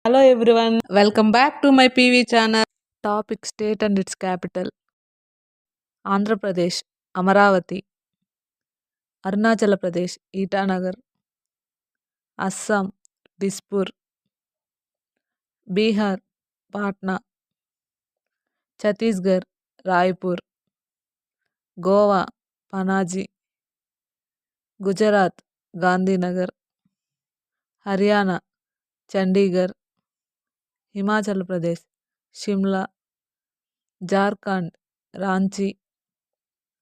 Hello everyone, welcome back to my PV channel. Topic state and its capital. Andhra Pradesh, Amaravati. Arunachal Pradesh, Itanagar. Assam, Dispur. Bihar, Patna. Chhattisgarh, Raipur. Goa, Panaji. Gujarat, Gandhinagar. Haryana, Chandigarh. Himachal Pradesh, Shimla. Jharkhand, Ranchi.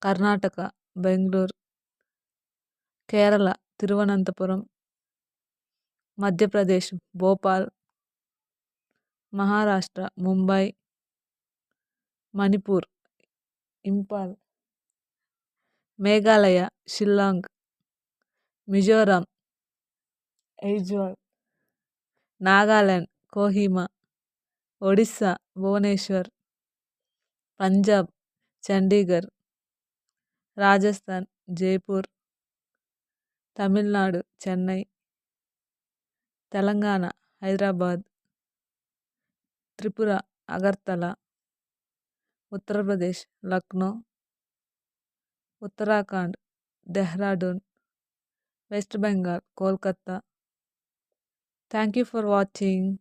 Karnataka, Bangalore. Kerala, Thiruvananthapuram. Madhya Pradesh, Bhopal. Maharashtra, Mumbai. Manipur, Impal. Meghalaya, Shillong. Mizoram, Aizawl. Nagaland, Kohima. Odisha, Bhubaneswar. Punjab, Chandigarh. Rajasthan, Jaipur. Tamil Nadu, Chennai. Telangana, Hyderabad. Tripura, Agartala. Uttar Pradesh, Lucknow. Uttarakhand, Dehradun. West Bengal, Kolkata. Thank you for watching.